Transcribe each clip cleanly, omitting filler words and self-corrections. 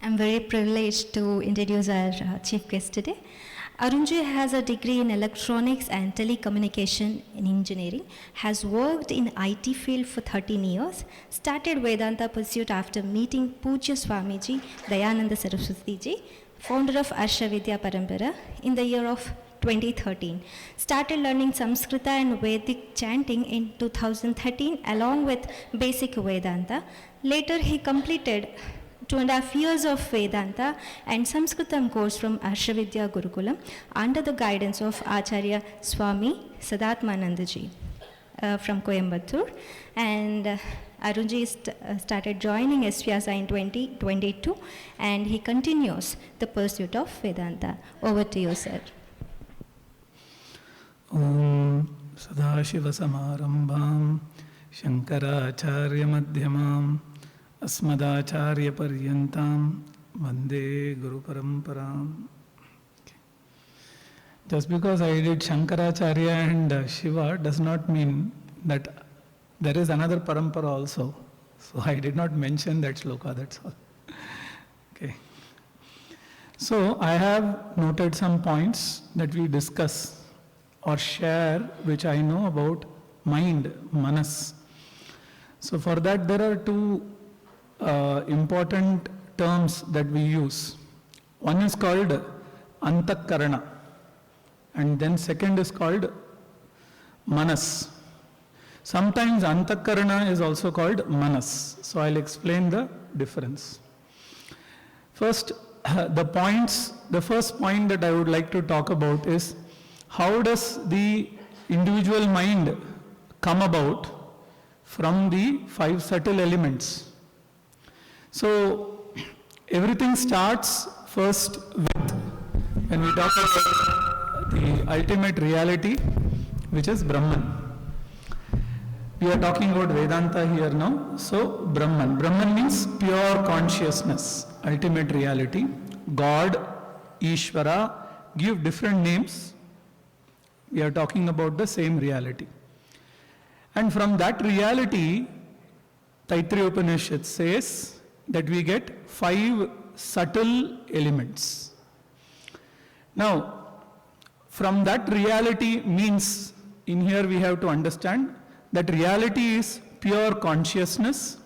I'm very privileged to introduce our chief guest today. Arunji has a degree in electronics and telecommunication in engineering, has worked in IT field for 13 years, started Vedanta pursuit after meeting Pujya Swamiji Dayananda Saraswati Ji, founder of S-VYASA Parampara, in the year of 2013. Started learning Sanskrita and Vedic chanting in 2013 along with basic Vedanta. Later he completed 2.5 years of Vedanta and Sanskritam course from S-VYASA Gurukulam under the guidance of Acharya Swami Sadatmanandaji from Coimbatore. And Arunji started joining S-VYASA in 2022 and he continues the pursuit of Vedanta. Over to you, sir. Om Sadashivasamarambham Shankaracharya Madhyamam Asmadacharya Paryantam Vande Guru Paramparam. Just because I did Shankaracharya and Shiva does not mean that there is another parampara also. So I did not mention that shloka, that's all. Okay. So I have noted some points that we discuss or share, which I know about mind, manas. So for that there are two important terms that we use. One is called antakarana and then second is called manas. Sometimes antakarana is also called manas. So I'll explain the difference. First, the first point that I would like to talk about is how does the individual mind come about from the 5 subtle elements. So everything starts first with, when we talk about the ultimate reality, which is Brahman. We are talking about Vedanta here now. So Brahman. Brahman means pure consciousness, ultimate reality. God, Ishvara, give different names. We are talking about the same reality. And from that reality, Taittiriya Upanishad says that we get 5 subtle elements. Now, from that reality means, in here we have to understand that reality is pure consciousness.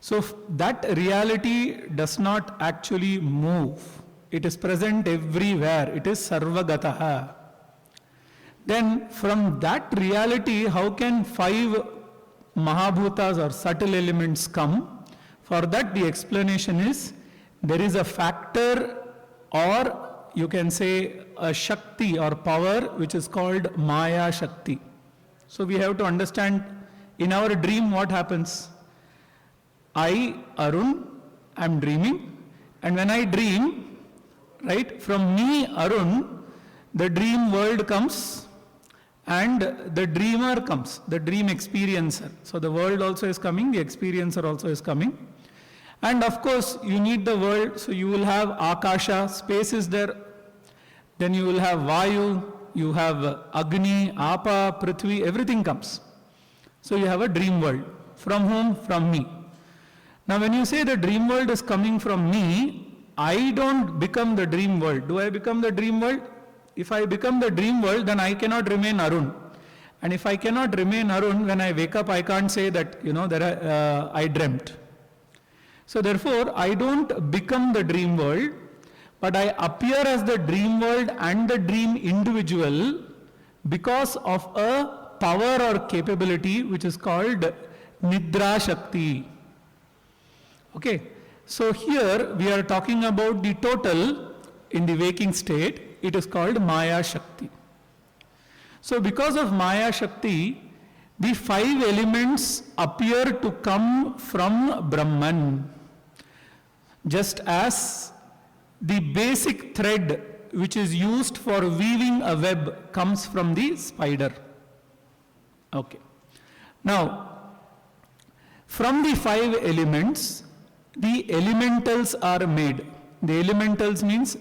So that reality does not actually move. It is present everywhere. It is sarvagataha. Then from that reality, how can 5 mahabhutas or subtle elements come? For that the explanation is, there is a factor, or you can say a shakti or power, which is called Maya Shakti. So we have to understand, in our dream what happens? I, Arun, am dreaming, and when I dream, right, from me, Arun, the dream world comes and the dreamer comes, the dream experiencer. So the world also is coming, the experiencer also is coming. And of course, you need the world, so you will have Akasha, space is there. Then you will have Vayu, you have Agni, Apa, Prithvi, everything comes. So you have a dream world. From whom? From me. Now when you say the dream world is coming from me, I don't become the dream world. Do I become the dream world? If I become the dream world, then I cannot remain Arun. And if I cannot remain Arun, when I wake up, I can't say that, I dreamt. So therefore, I don't become the dream world, but I appear as the dream world and the dream individual because of a power or capability which is called Nidra Shakti. Okay, so here we are talking about the total in the waking state. It is called Maya Shakti. So because of Maya Shakti, the 5 elements appear to come from Brahman. Just as the basic thread which is used for weaving a web comes from the spider. Okay. Now, from the 5 elements, the elementals are made. The elementals means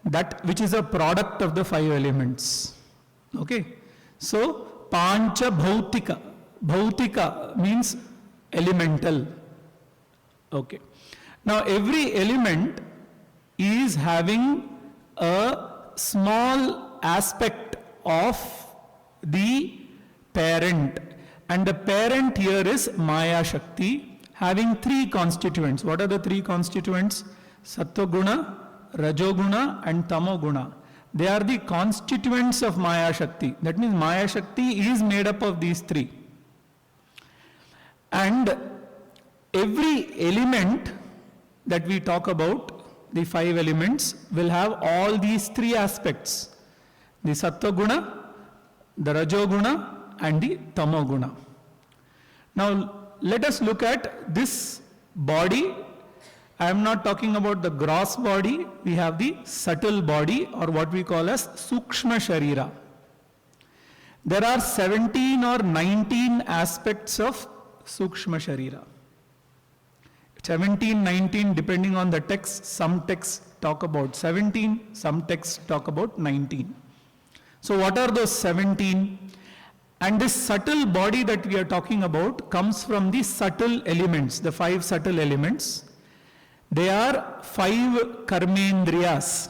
that which is a product of the 5 elements. Okay. So, Pancha Bhautika. Bhautika means elemental. Okay. Now every element is having a small aspect of the parent, and the parent here is Maya Shakti, having three constituents. What are the three constituents? Sattva Guna, Rajoguna and Tamoguna. They are the constituents of Maya Shakti. That means Maya Shakti is made up of these three. And every element that we talk about, the 5 elements, will have all these 3 aspects: the Sattva Guna, the Rajoguna and the Tamoguna. Now let us look at this body. I am not talking about the gross body. We have the subtle body, or what we call as Sukshma Sharira. There are 17 or 19 aspects of Sukshma Sharira. 17, 19 depending on the text. Some texts talk about 17, some texts talk about 19. So what are those 17? And this subtle body that we are talking about comes from the subtle elements, the 5 subtle elements. They are 5 karmendriyas,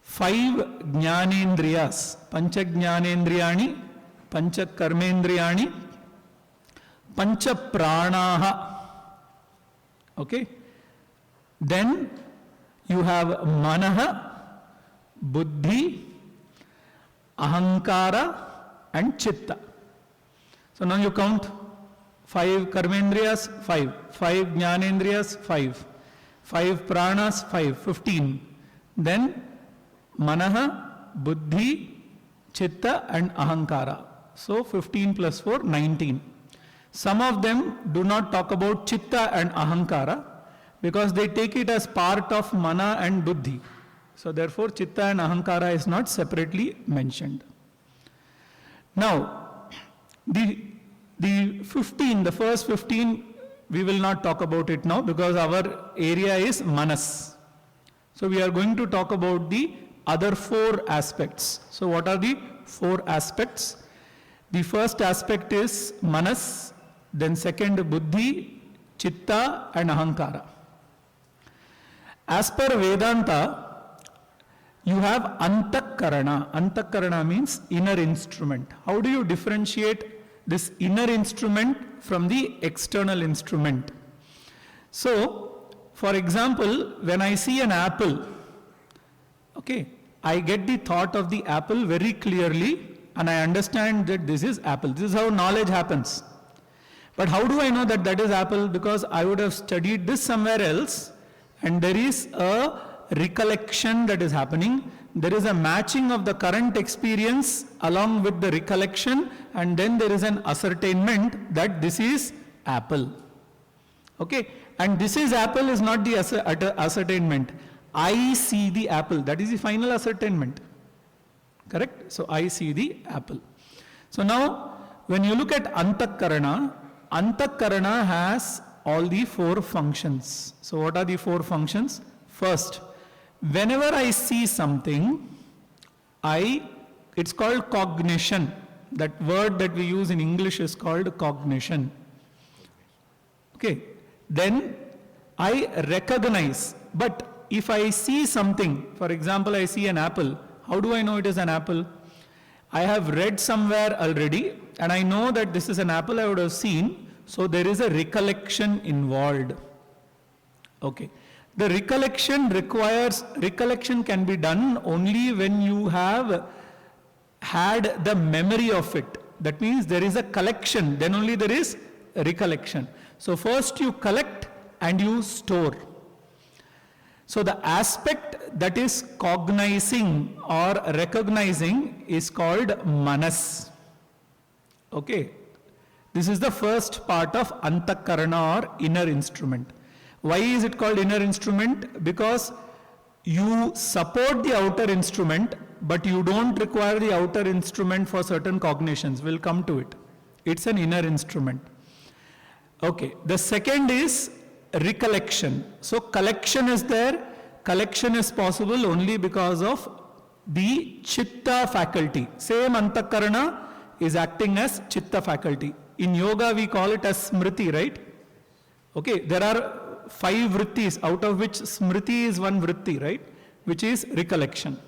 5 jnanendriyas, pancha jnanendriyani, pancha karmendriyani, pancha pranaha. Okay? Then you have manaha, buddhi, ahankara and chitta. So now you count 5 karmendriyas, 5 jnanendriyas, 5 pranas, 5, 15. Then manaha, buddhi, chitta and ahankara. So 15 plus 4, 19. Some of them do not talk about chitta and ahankara because they take it as part of mana and buddhi. So therefore chitta and ahankara is not separately mentioned. Now the 15, the first 15, we will not talk about it now because our area is manas. So we are going to talk about the other 4 aspects. So what are the 4 aspects? The first aspect is manas, then second buddhi, chitta and ahankara. As per Vedanta, you have antakarana. Antakarana means inner instrument. How do you differentiate this inner instrument from the external instrument? So, for example, when I see an apple, okay, I get the thought of the apple very clearly and I understand that this is apple. This is how knowledge happens. But how do I know that that is apple? Because I would have studied this somewhere else and there is a recollection that is happening. There is a matching of the current experience along with the recollection, and then there is an ascertainment that this is apple. Okay, and this is apple is not the ascertainment. I see the apple. That is the final ascertainment. Correct? So I see the apple. So now when you look at antakarana, antakarana has all the 4 functions. So what are the 4 functions? First, whenever I see something, it's called cognition. That word that we use in English is called cognition. Okay. Then I recognize. But if I see something, for example, I see an apple, how do I know it is an apple? I have read somewhere already and I know that this is an apple I would have seen. So there is a recollection involved. Okay. The recollection can be done only when you have had the memory of it. That means there is a collection, then only there is recollection. So first you collect and you store. So the aspect that is cognizing or recognizing is called manas. Okay. This is the first part of antakarana or inner instrument. Why is it called inner instrument? Because you support the outer instrument, but you don't require the outer instrument for certain cognitions. We'll come to it. It's an inner instrument. Okay. The second is recollection. So collection is there. Collection is possible only because of the chitta faculty. Same antakarana is acting as chitta faculty. In yoga we call it as smriti, right? Okay, there are 5 vrittis, out of which smriti is one vritti, right? Which is recollection.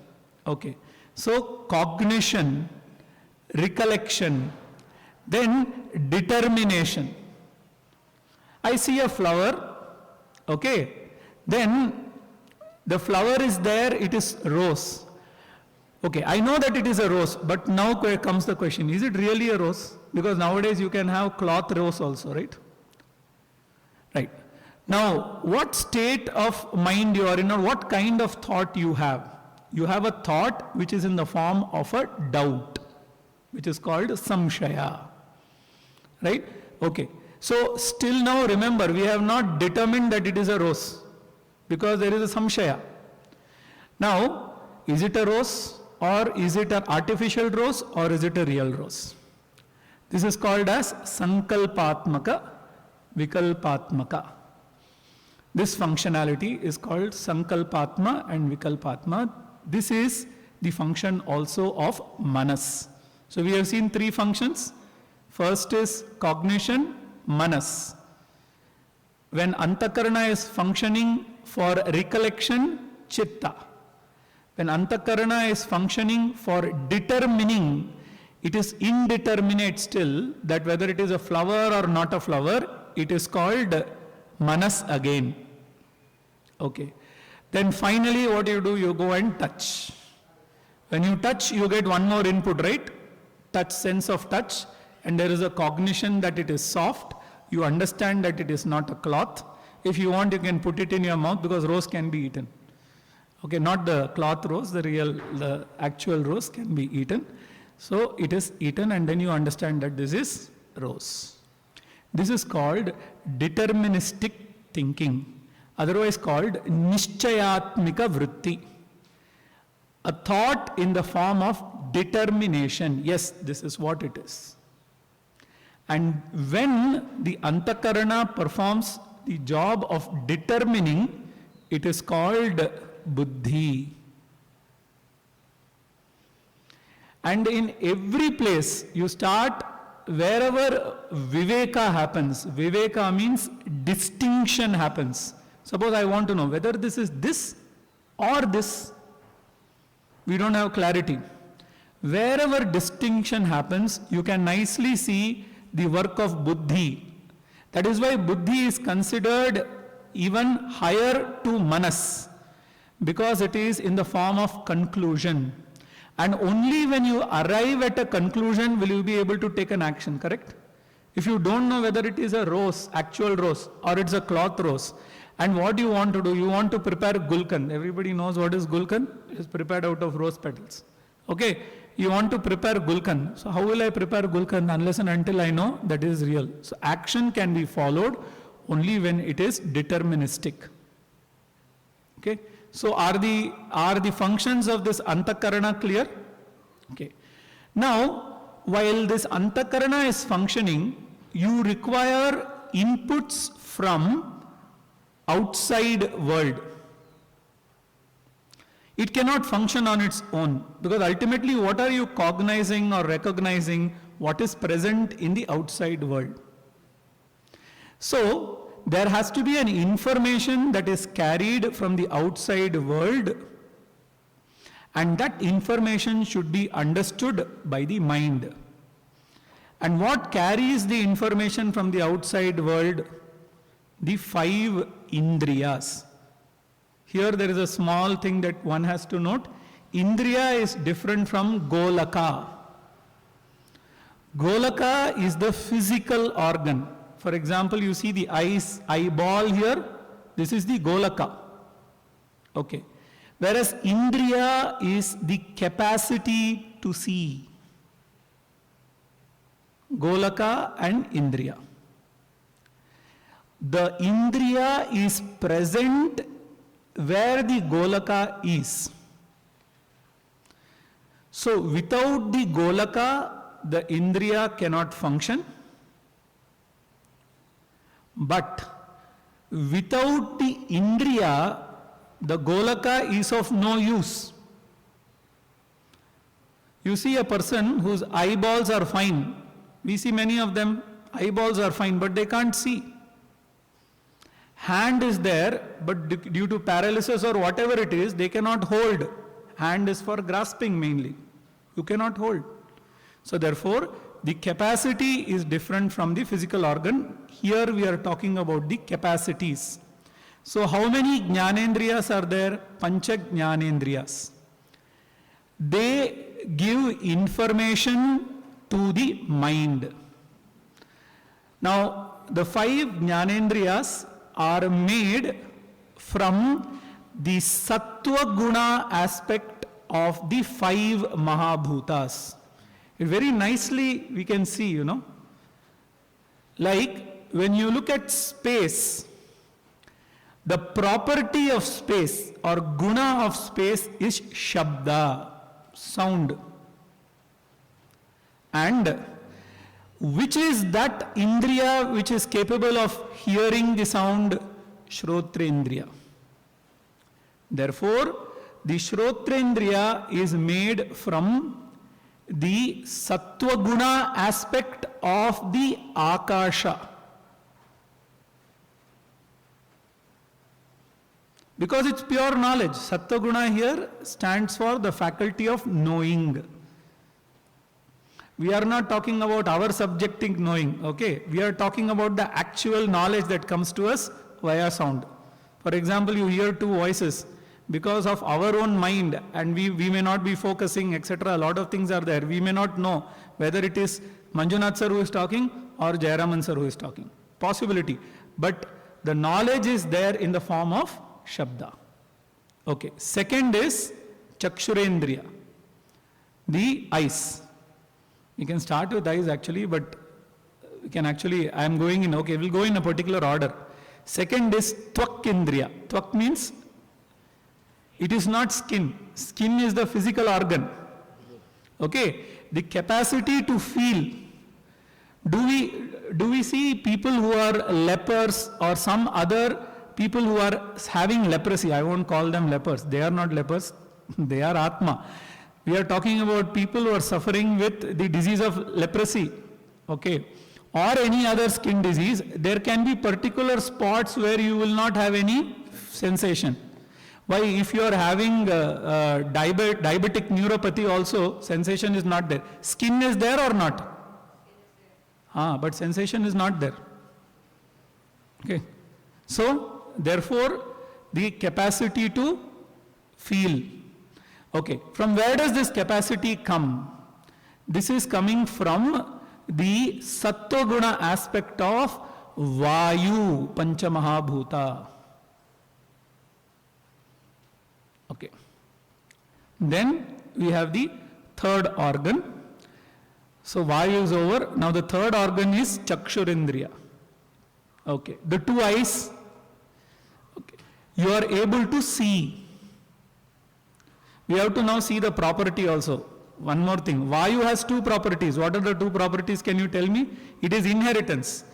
Okay, so cognition, recollection, then determination. I see a flower, okay, then the flower is there, it is rose. Okay, I know that it is a rose, but now comes the question, is it really a rose? Because nowadays you can have cloth rose also, right? Right. Now, what state of mind you are in, or what kind of thought you have? You have a thought which is in the form of a doubt, which is called samshaya. Right? Okay. So, still now remember, we have not determined that it is a rose, because there is a samshaya. Now, is it a rose, or is it an artificial rose, or is it a real rose? This is called as sankalpatmaka, vikalpatmaka. This functionality is called sankalpatma and vikalpatma. This is the function also of manas. So we have seen 3 functions. First is cognition, manas. When antakarana is functioning for recollection, chitta. When antakarana is functioning for determining, it is indeterminate still, that whether it is a flower or not a flower, it is called manas again. Okay. Then finally what you do, you go and touch. When you touch, you get one more input, right? Touch, sense of touch, and there is a cognition that it is soft. You understand that it is not a cloth. If you want, you can put it in your mouth, because rose can be eaten. Okay, not the cloth rose, the actual rose can be eaten. So it is eaten, and then you understand that this is rose. This is called deterministic thinking, otherwise called nishchayatmika vritti. A thought in the form of determination. Yes, this is what it is. And when the antakarana performs the job of determining, it is called buddhi. And in every place you start, wherever viveka happens, viveka means distinction happens. Suppose I want to know whether this is this or this, we don't have clarity. Wherever distinction happens, you can nicely see the work of buddhi. That is why buddhi is considered even higher to manas, because it is in the form of conclusion. And only when you arrive at a conclusion will you be able to take an action, correct? If you don't know whether it is a rose, actual rose, or it's a cloth rose, and what you want to do, you want to prepare gulkan. Everybody knows what is gulkan? It is prepared out of rose petals. Okay, you want to prepare gulkan. So how will I prepare gulkan unless and until I know that is real? So action can be followed only when it is deterministic. Okay. So are the functions of this antakarana clear? Okay. Now, while this antakarana is functioning, you require inputs from outside world. It cannot function on its own, because ultimately what are you cognizing or recognizing? What is present in the outside world? So there has to be an information that is carried from the outside world, and that information should be understood by the mind. And what carries the information from the outside world? The 5 indriyas. Here there is a small thing that one has to note. Indriya is different from golaka. Golaka is the physical organ. For example, you see the eyeball here, this is the golaka. Okay. Whereas indriya is the capacity to see. Golaka and indriya. The indriya is present where the golaka is. So without the golaka, the indriya cannot function. But without the indriya, the golaka is of no use. You see a person whose eyeballs are fine. We see many of them, eyeballs are fine, but they can't see. hand is there, but due to paralysis or whatever it is, they cannot hold. Hand is for grasping mainly. You cannot hold. So therefore, the capacity is different from the physical organ. Here we are talking about the capacities. So how many jnanendriyas are there? Pancha jnanendriyas. They give information to the mind. Now, the 5 jnanendriyas are made from the sattva guna aspect of the 5 mahabhutas. Very nicely we can see, like when you look at space, the property of space or guna of space is shabda, sound. And which is that indriya which is capable of hearing the sound? Shrotrendriya. Therefore, the Shrotrendriya is made from the sattva guna aspect of the akasha. Because it's pure knowledge. Sattva guna here stands for the faculty of knowing. We are not talking about our subjective knowing, okay? We are talking about the actual knowledge that comes to us via sound. For example, you hear 2 voices. Because of our own mind, and we may not be focusing, etc. A lot of things are there. We may not know whether it is Manjunath sir who is talking or Jayaraman sir who is talking. Possibility. But the knowledge is there in the form of Shabda. Okay. Second is Chakshurendriya. The eyes. We can start with eyes actually, but we can actually, I am going in, okay, we'll go in a particular order. Second is Tvak Indriya. Tvak means it is not skin. Skin is the physical organ. Okay. The capacity to feel. Do we see people who are lepers or some other people who are having leprosy? I won't call them lepers. They are not lepers. They are Atma. We are talking about people who are suffering with the disease of leprosy. Okay. Or any other skin disease. There can be particular spots where you will not have any sensation. Why? If you are having diabetic neuropathy also, sensation is not there. Skin is there or not? But sensation is not there. Okay. So, therefore, the capacity to feel. Okay. From where does this capacity come? This is coming from the Sattva Guna aspect of Vayu, Pancha Mahabhuta. Okay. Then we have the third organ. So Vayu is over. Now the third organ is Chakshurendriya. Okay. The 2 eyes. Okay. You are able to see. We have to now see the property also. One more thing. Vayu has 2 properties. What are the 2 properties? Can you tell me? It is inheritance.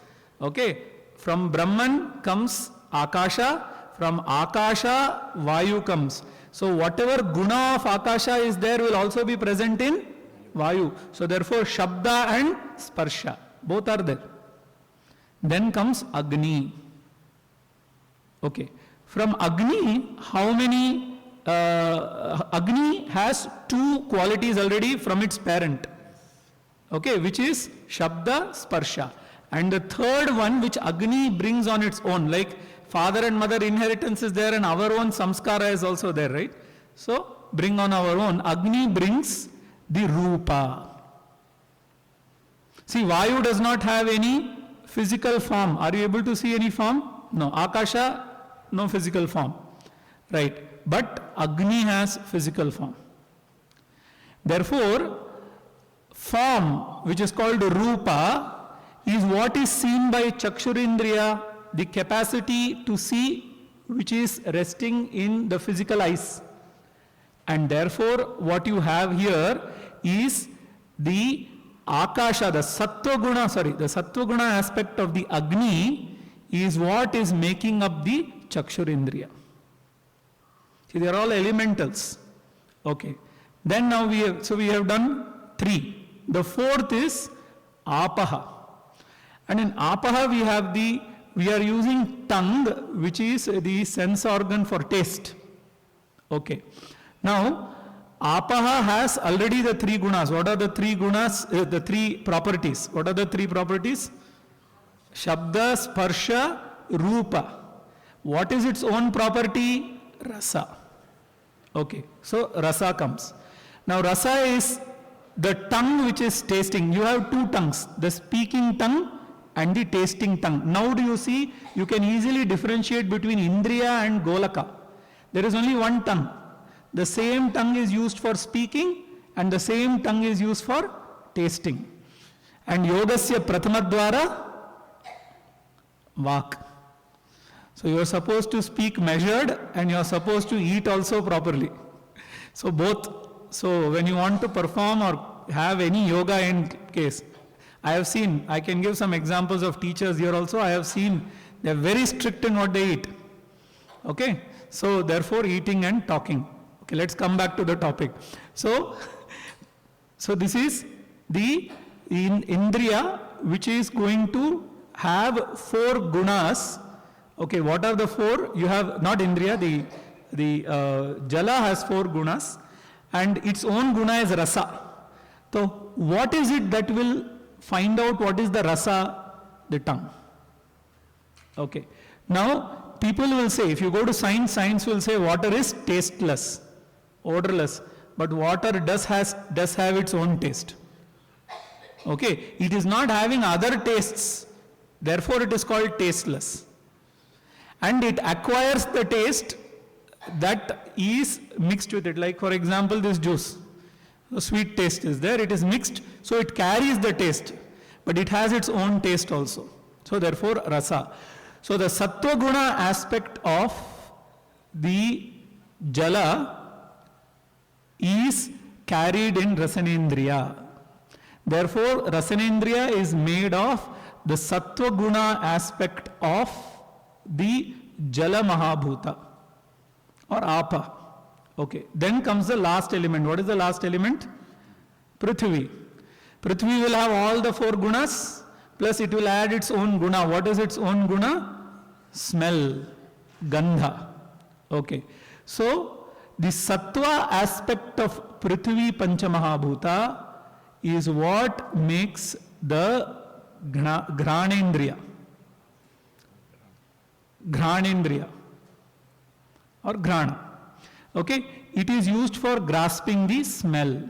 Okay. From Brahman comes Akasha. From Akasha, Vayu comes. So whatever guna of Akasha is there will also be present in Vayu. So therefore Shabda and Sparsha, both are there. Then comes Agni. Okay. From Agni, how many? Agni has 2 qualities already from its parent. Okay, which is Shabda, Sparsha. And the third one which Agni brings on its own, like father and mother inheritance is there and our own samskara is also there, right? So, bring on our own. Agni brings the Rupa. See, Vayu does not have any physical form. Are you able to see any form? No. Akasha, no physical form. Right. But Agni has physical form. Therefore, form, which is called Rupa, is what is seen by Chakshurindriya, the capacity to see which is resting in the physical eyes. And therefore, what you have here is the Akasha, the Sattva Guna aspect of the Agni is what is making up the Chakshurindriya. See, they are all elementals. Okay. Then now we have done 3. The 4th is Apaha. And in Apaha we have the we are using tongue, which is the sense organ for taste. Okay. Now, apaha has already the 3 gunas. What are the 3 gunas? The 3 properties. What are the 3 properties? Shabda, Sparsha, Rupa. What is its own property? Rasa. Okay. So, rasa comes. Now, rasa is the tongue which is tasting. You have 2 tongues, the speaking tongue and the tasting tongue. Now do you see, you can easily differentiate between Indriya and Golaka. There is only 1 tongue. The same tongue is used for speaking and the same tongue is used for tasting. And Yogasya Prathamadvara, Vak. So you are supposed to speak measured and you are supposed to eat also properly. So both. So when you want to perform or have any yoga in case, I have seen, I can give some examples of teachers here also, I have seen they are very strict in what they eat. Okay, so therefore eating and talking. Okay, let's come back to the topic. So this is the Indriya which is going to have 4 gunas. Okay, what are the 4? You have, not Indriya, the Jala has 4 gunas. And its own guna is rasa. So, what is it that will find out what is the rasa? The tongue. Okay. Now, people will say, if you go to science, science will say water is tasteless, odorless. But water does have its own taste. Okay. It is not having other tastes. Therefore, it is called tasteless. And it acquires the taste that is mixed with it. Like for example, this juice, the sweet taste is there, it is mixed, so it carries the taste, but it has its own taste also. So therefore rasa. So the sattva guna aspect of the jala is carried in rasanendriya. Therefore rasanendriya is made of the sattva guna aspect of the jala mahabhuta or apa. Okay. Then comes the last element. What is the last element? Prithvi. Prithvi will have all the 4 gunas, plus it will add its own guna. What is its own guna? Smell, gandha. Okay. So, the sattva aspect of Prithvi Panchamahabhuta is what makes the Granendriya. Granendriya. Or grana. Okay, it is used for grasping the smell.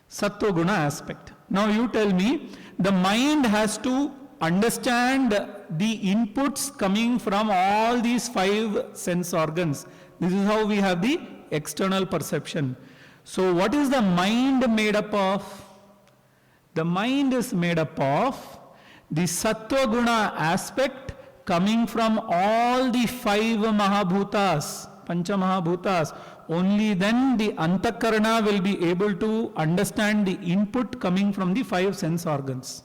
Sattva guna aspect. Now you tell me, the mind has to understand the inputs coming from all these 5 sense organs. This is how we have the external perception. So what is the mind made up of? The mind is made up of the Sattva guna aspect coming from all the 5 Mahabhutas, Pancha Mahabhutas. Only then the antakarana will be able to understand the input coming from the 5 sense organs.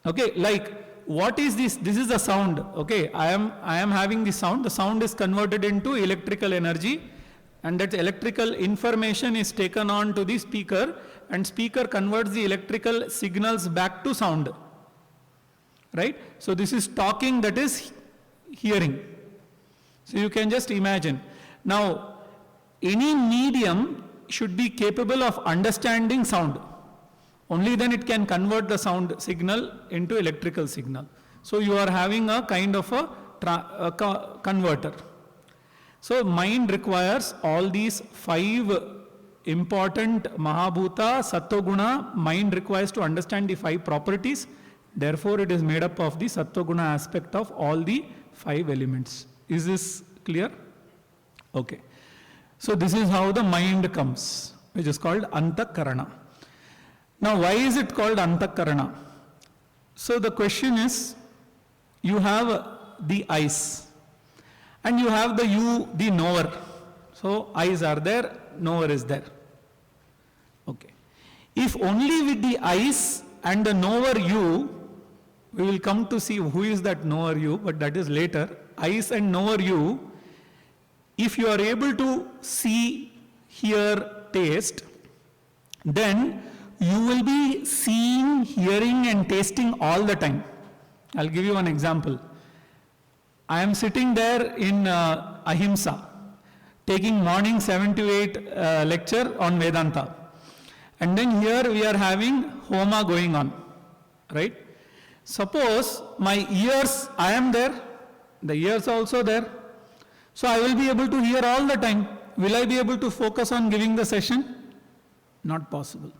Okay, like what is this? This is the sound. Okay, I am having the sound. The sound is converted into electrical energy, and that electrical information is taken on to the speaker, and speaker converts the electrical signals back to sound. Right? So this is talking, that is hearing. So you can just imagine. Now, any medium should be capable of understanding sound. Only then it can convert the sound signal into electrical signal. So you are having a kind of a converter. So mind requires all these 5 important Mahabhuta, Sattva guna. Mind requires to understand the 5 properties. Therefore, it is made up of the Sattva guna aspect of all the 5 elements. Is this clear? Okay. So this is how the mind comes, which is called antakarana. Now, why is it called antakarana? So the question is, you have the eyes, and you have the knower. So eyes are there, knower is there. Okay. If only with the eyes and the knower you, we will come to see who is that knower you, but that is later. Eyes and knower you, if you are able to see, hear, taste, then you will be seeing, hearing and tasting all the time. I'll give you one example. I am sitting there in Ahimsa, taking morning 7 to 8 lecture on Vedanta. And then here we are having Homa going on, right? Suppose my ears, I am there, the ears are also there. So I will be able to hear all the time. Will I be able to focus on giving the session? Not possible.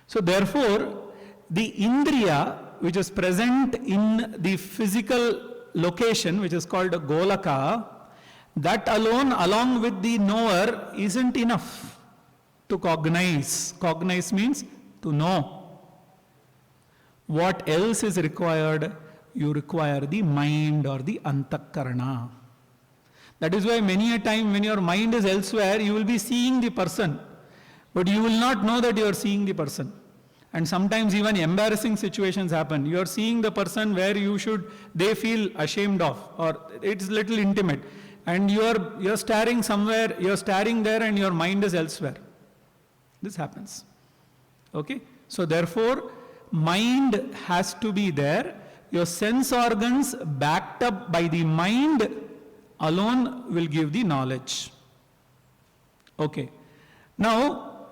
So therefore, the Indriya, which is present in the physical location, which is called a Golaka, that alone, along with the knower, isn't enough to cognize. Cognize means to know. What else is required? You require the mind or the antakarana. That is why many a time when your mind is elsewhere, you will be seeing the person, but you will not know that you are seeing the person. And sometimes even embarrassing situations happen. You are seeing the person where they feel ashamed of, or it's little intimate. And you're staring somewhere, you're staring there and your mind is elsewhere. This happens. Okay? So therefore, mind has to be there. Your sense organs backed up by the mind alone will give the knowledge. Okay. Now,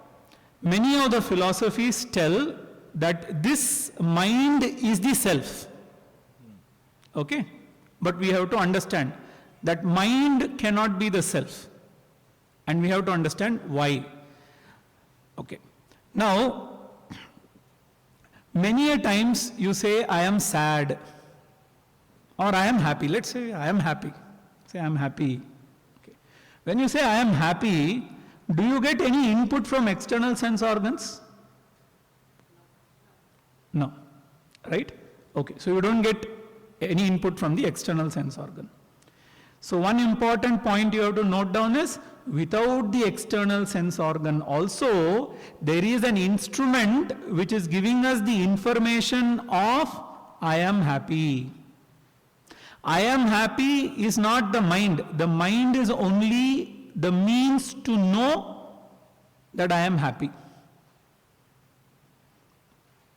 many of the philosophies tell that this mind is the self. Okay? But we have to understand that mind cannot be the self. And we have to understand why. Okay. Now, many a times you say, I am sad or I am happy. Let's say I am happy. Say I am happy. Okay. When you say I am happy, do you get any input from external sense organs? No. Right? Okay. So you don't get any input from the external sense organ. So one important point you have to note down is, without the external sense organ also, there is an instrument which is giving us the information of I am happy. I am happy is not the mind. The mind is only the means to know that I am happy.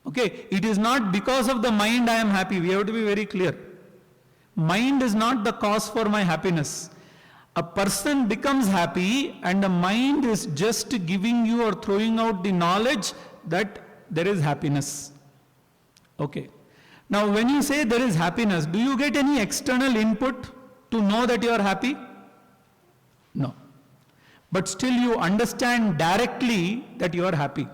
Okay, it is not because of the mind I am happy. We have to be very clear. Mind is not the cause for my happiness. A person becomes happy and the mind is just giving you or throwing out the knowledge that there is happiness. Okay. Now when you say there is happiness, do you get any external input to know that you are happy? No. But still you understand directly that you are happy.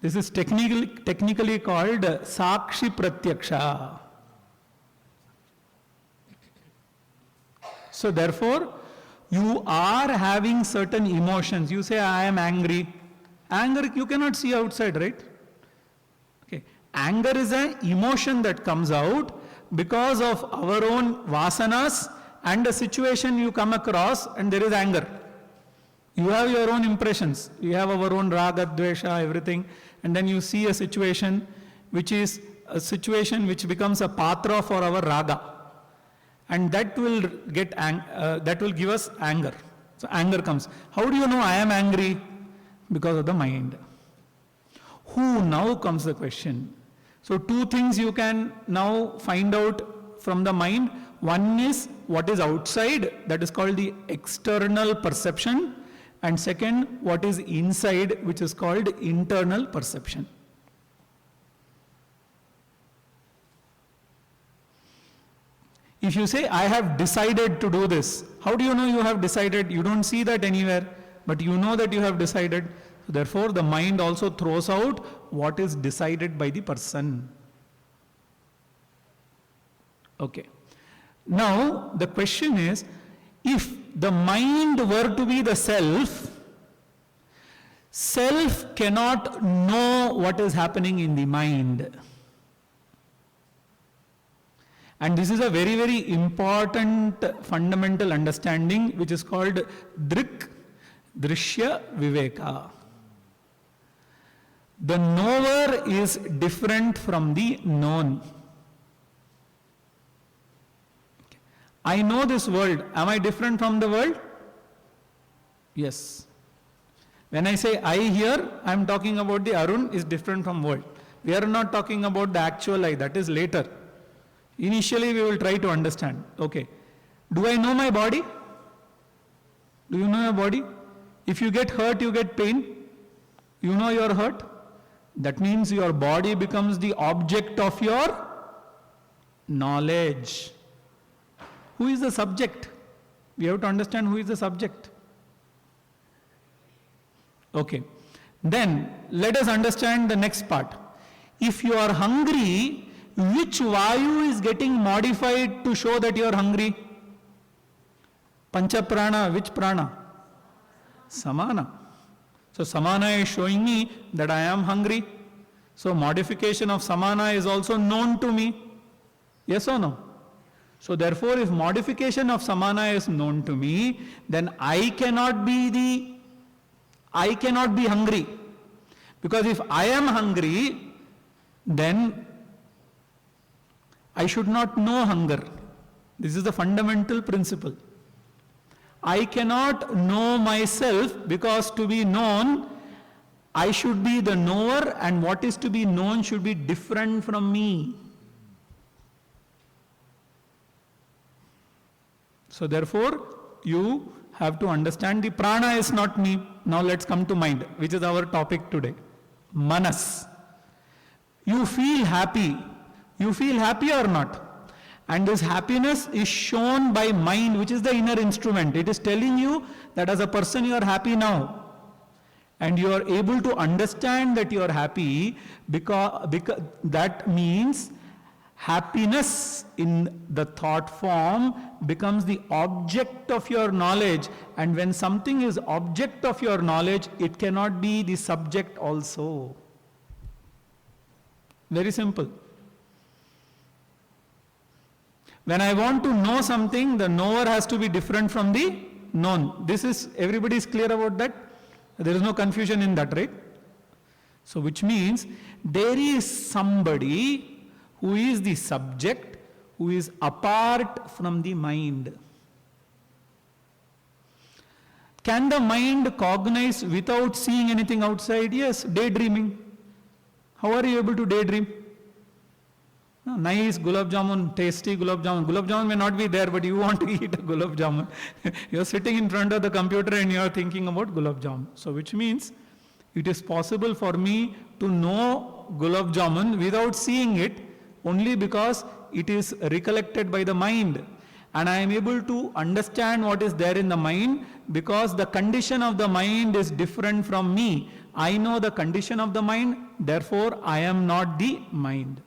This is technically called Sakshi Pratyaksha. So therefore, you are having certain emotions. You say, I am angry. Anger you cannot see outside, right? Okay. Anger is an emotion that comes out because of our own vasanas and a situation you come across and there is anger. You have your own impressions. You have our own raga, dvesha, everything. And then you see a situation which is a situation which becomes a patra for our raga. And that will give us anger. So anger comes. How do you know I am angry? Because of the mind. Who? Now comes the question. So two things you can now find out from the mind. One is what is outside, that is called the external perception. And second, what is inside, which is called internal perception. If you say, I have decided to do this, how do you know you have decided? You don't see that anywhere, but you know that you have decided. Therefore, the mind also throws out what is decided by the person. Okay. Now, the question is, if the mind were to be the self, self cannot know what is happening in the mind. And this is a very, very important fundamental understanding which is called Drik, Drishya, Viveka. The knower is different from the known. I know this world. Am I different from the world? Yes. When I say I here, I am talking about the Arun is different from world. We are not talking about the actual I, that is later. Initially we will try to understand. Okay, do I know my body? Do you know your body? If you get hurt, you get pain. You know you are hurt. That means your body becomes the object of your knowledge. Who is the subject? We have to understand who is the subject. Okay. Then let us understand the next part. If you are hungry, which Vayu is getting modified to show that you are hungry? Pancha prana, which prana? Samana. So Samana is showing me that I am hungry. So modification of Samana is also known to me. Yes or no? So therefore, if modification of Samana is known to me, then I cannot be hungry. Because if I am hungry, then I should not know hunger. This is the fundamental principle. I cannot know myself, because to be known, I should be the knower, and what is to be known should be different from me. So therefore, you have to understand the prana is not me. Now let's come to mind, which is our topic today. Manas. You feel happy. You feel happy or not? And this happiness is shown by mind, which is the inner instrument. It is telling you that as a person you are happy now. And you are able to understand that you are happy, because that means happiness in the thought form becomes the object of your knowledge. And when something is object of your knowledge, it cannot be the subject also. Very simple. When I want to know something, the knower has to be different from the known. This is, everybody is clear about that? There is no confusion in that, right? So which means there is somebody who is the subject, who is apart from the mind. Can the mind cognize without seeing anything outside? Yes, daydreaming. How are you able to daydream? Nice gulab jamun, tasty gulab jamun. Gulab jamun may not be there, but you want to eat a gulab jamun. You are sitting in front of the computer and you are thinking about gulab jamun. So which means it is possible for me to know gulab jamun without seeing it, only because it is recollected by the mind. And I am able to understand what is there in the mind, because the condition of the mind is different from me. I know the condition of the mind, therefore I am not the mind.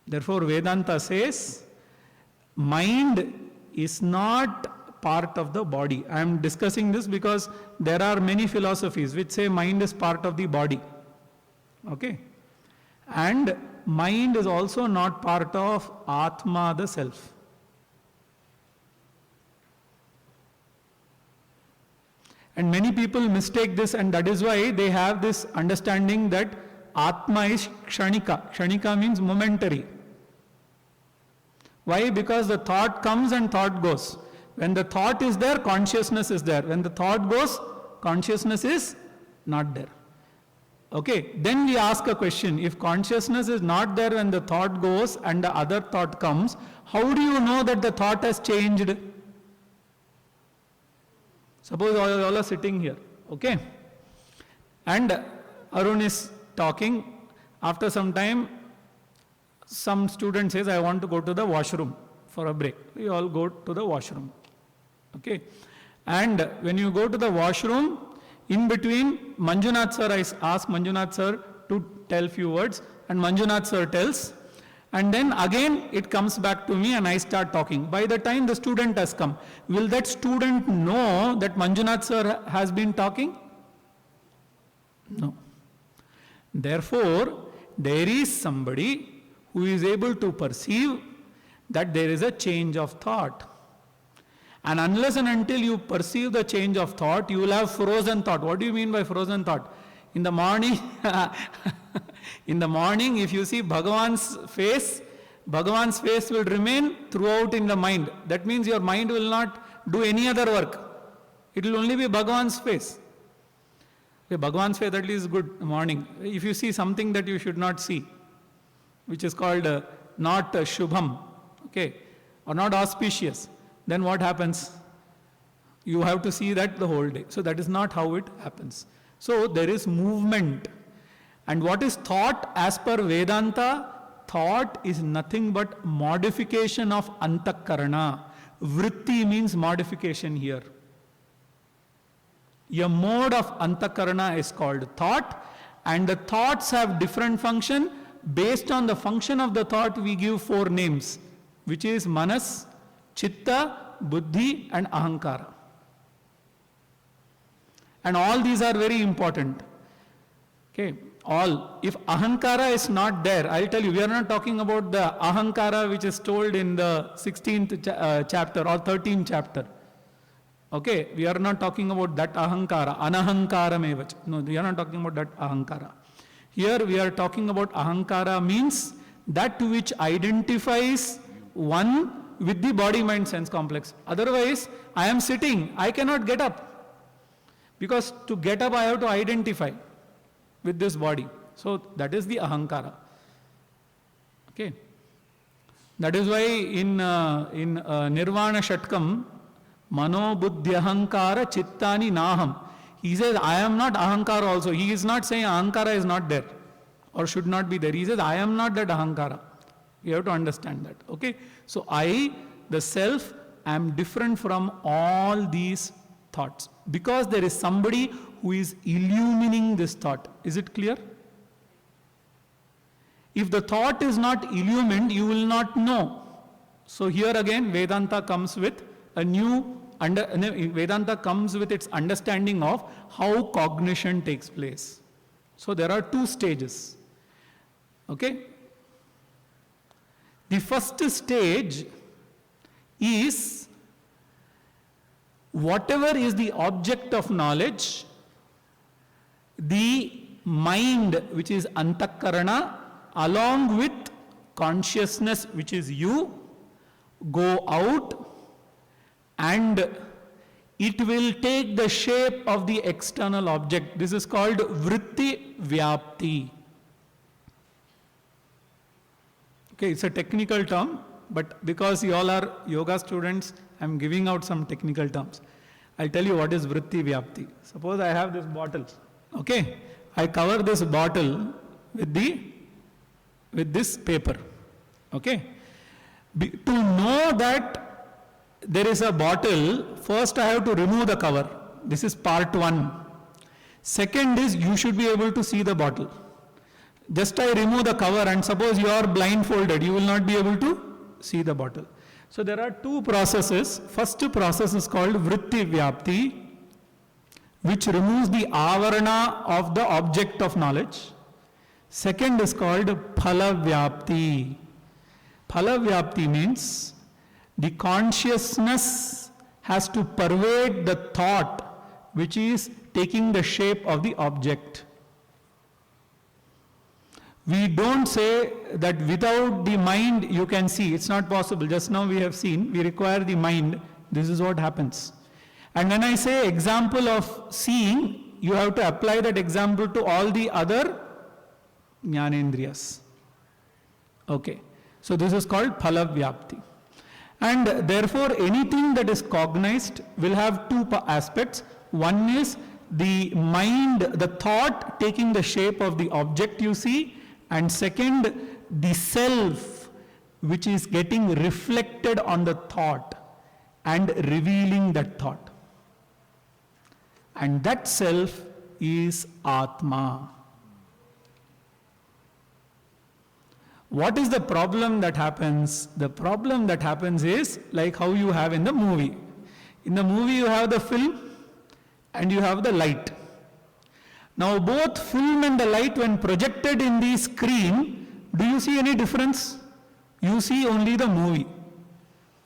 Therefore, Vedanta says, mind is not part of the body. I am discussing this because there are many philosophies which say mind is part of the body. Okay? And mind is also not part of Atma, the self. And many people mistake this, and that is why they have this understanding that Atma is kshanika. Kshanika means momentary. Why? Because the thought comes and thought goes. When the thought is there, consciousness is there. When the thought goes, consciousness is not there. Okay, then we ask a question. If consciousness is not there when the thought goes and the other thought comes, how do you know that the thought has changed? Suppose all are sitting here, okay? And Arun is talking. After some time, some student says, I want to go to the washroom for a break. We all go to the washroom. Okay. And when you go to the washroom, in between, Manjunath sir, I ask Manjunath sir to tell few words, and Manjunath sir tells, and then again it comes back to me and I start talking. By the time the student has come, will that student know that Manjunath sir has been talking? No. Therefore, there is somebody who is able to perceive that there is a change of thought. And unless and until you perceive the change of thought, you will have frozen thought. What do you mean by frozen thought? In the morning, if you see Bhagavan's face will remain throughout in the mind. That means your mind will not do any other work. It will only be Bhagavan's face. Okay, Bhagavan's face at least is good morning. If you see something that you should not see, which is called not Shubham, okay, or not auspicious, then what happens? You have to see that the whole day. So that is not how it happens. So there is movement. And what is thought as per Vedanta? Thought is nothing but modification of antakarana. Vritti means modification here. A mode of antakarana is called thought, and the thoughts have different function. Based on the function of the thought, we give 4 names, which is manas, chitta, buddhi, and ahankara. And all these are very important. Okay, all. If ahankara is not there, I'll tell you, we are not talking about the ahankara which is told in the 16th chapter or 13th chapter. Okay, we are not talking about that ahankara, anahankaram evach. No, we are not talking about that ahankara. Here we are talking about ahankara means that which identifies one with the body, mind, sense complex. Otherwise, I am sitting, I cannot get up. Because to get up, I have to identify with this body. So that is the ahankara. Okay. That is why in Nirvana Shatkam, Mano Buddhi Ahankara Chittani Naham. He says, I am not ahankara also. He is not saying ahankara is not there or should not be there. He says, I am not that ahankara. You have to understand that. Okay. So I, the self, am different from all these thoughts. Because there is somebody who is illumining this thought. Is it clear? If the thought is not illumined, you will not know. So here again, Vedanta comes with a new Vedanta comes with its understanding of how cognition takes place. So there are 2 stages. Okay? The first stage is whatever is the object of knowledge, the mind, which is antakarana, along with consciousness, which is you, go out and it will take the shape of the external object. This is called vritti vyapti. Okay, it's a technical term, but because you all are yoga students, I'm giving out some technical terms. I'll tell you what is vritti vyapti. Suppose I have this bottle. Okay, I cover this bottle with this paper. Okay, to know that there is a bottle, first I have to remove the cover. This is part 1. Second is you should be able to see the bottle. Just I remove the cover and suppose you are blindfolded, you will not be able to see the bottle. So there are 2 processes. First process is called vritti vyapti, which removes the avarana of the object of knowledge. Second is called phala vyapti. Phala vyapti means the consciousness has to pervade the thought which is taking the shape of the object. We don't say that without the mind you can see. It's not possible. Just now we have seen, we require the mind. This is what happens. And when I say example of seeing, you have to apply that example to all the other jnanendriyas. Okay. So this is called phala vyapti. And therefore anything that is cognized will have 2 aspects. One is the mind, the thought taking the shape of the object you see, and second, the self which is getting reflected on the thought and revealing that thought. And that self is Atma. What is the problem that happens? The problem that happens is like how you have in the movie. In the movie you have the film and you have the light. Now both film and the light, when projected in the screen, do you see any difference? You see only the movie.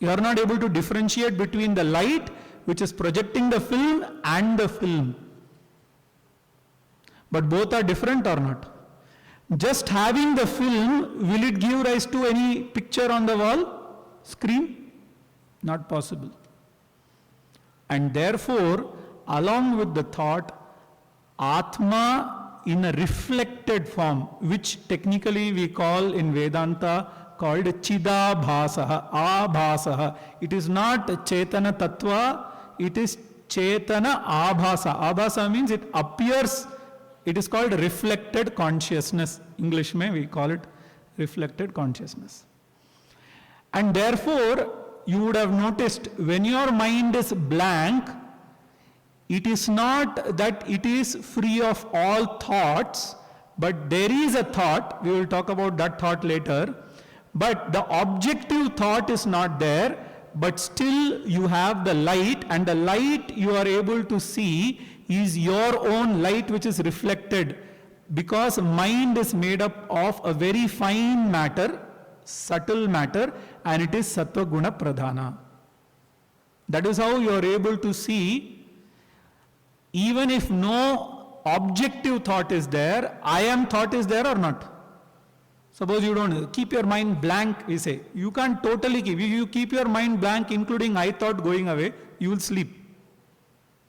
You are not able to differentiate between the light which is projecting the film and the film. But both are different or not? Just having the film, will it give rise to any picture on the wall, screen? Not possible. And therefore, along with the thought, Atma in a reflected form, which technically we call in Vedanta called Chidabhasaha, Abhasaha. It is not Chetana Tattva, it is Chetana Abhasa. Abhasa means it appears, it is called reflected consciousness. English mein we call it reflected consciousness. And therefore, you would have noticed when your mind is blank, it is not that it is free of all thoughts, but there is a thought. We will talk about that thought later. But the objective thought is not there, but still you have the light, and the light you are able to see is your own light which is reflected, because mind is made up of a very fine matter, subtle matter, and it is sattva guna pradhana. That is how you are able to see, even if no objective thought is there, I am thought is there or not. Suppose you don't keep your mind blank, we say. You can't totally keep. If you keep your mind blank, including I thought going away, you will sleep.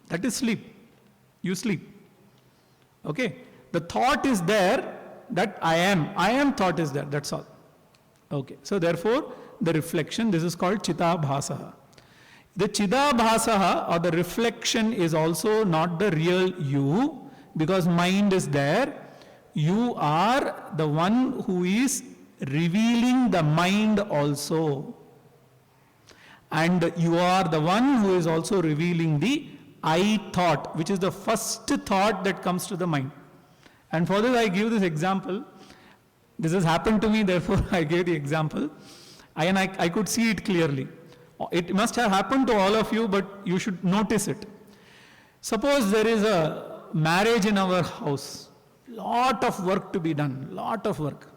That is sleep. You sleep. Okay? The thought is there that I am thought is there. That's all. Okay. So therefore, the reflection, this is called Chitabhasaha. The Chidabhasaha or the reflection is also not the real you, because mind is there. You are the one who is revealing the mind also. And you are the one who is also revealing the I thought, which is the first thought that comes to the mind. And for this I give this example. This has happened to me, therefore I gave the example. I could see it clearly. It must have happened to all of you, but you should notice it. Suppose there is a marriage in our house. Lot of work to be done, lot of work.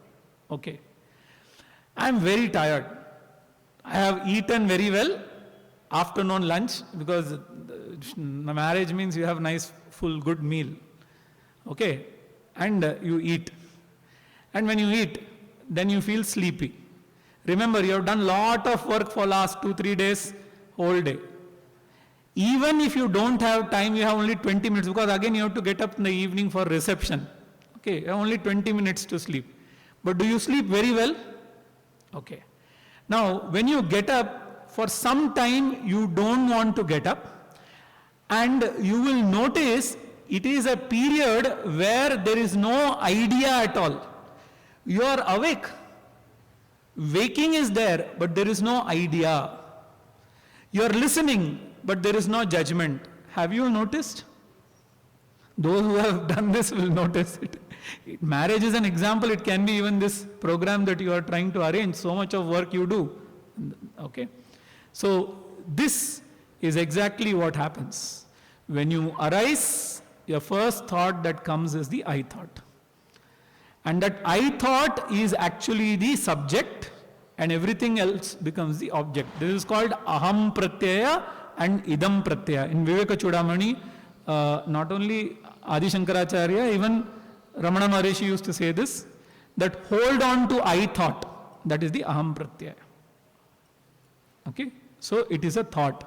Okay. I am very tired. I have eaten very well, afternoon lunch, because the marriage means you have nice, full, good meal. Okay. And you eat. And when you eat, then you feel sleepy. Remember, you have done lot of work for last 2-3 days, whole day. Even if you don't have time, you have only 20 minutes, because again you have to get up in the evening for reception. Okay, you have only 20 minutes to sleep. But do you sleep very well? Okay. Now, when you get up, for some time you don't want to get up, and you will notice it is a period where there is no idea at all. You are awake. Waking is there, but there is no idea. You are listening, but there is no judgment. Have you noticed? Those who have done this will notice it. Marriage is an example. It can be even this program that you are trying to arrange. So much of work you do. Okay? So, this is exactly what happens. When you arise, your first thought that comes is the I thought. And that I thought is actually the subject, and everything else becomes the object. This is called aham pratyaya and idam pratyaya. In Viveka Chudamani, not only Adi Shankaracharya, even Ramana Maharishi used to say this, that hold on to I thought. That is the aham pratyaya. Okay? So it is a thought.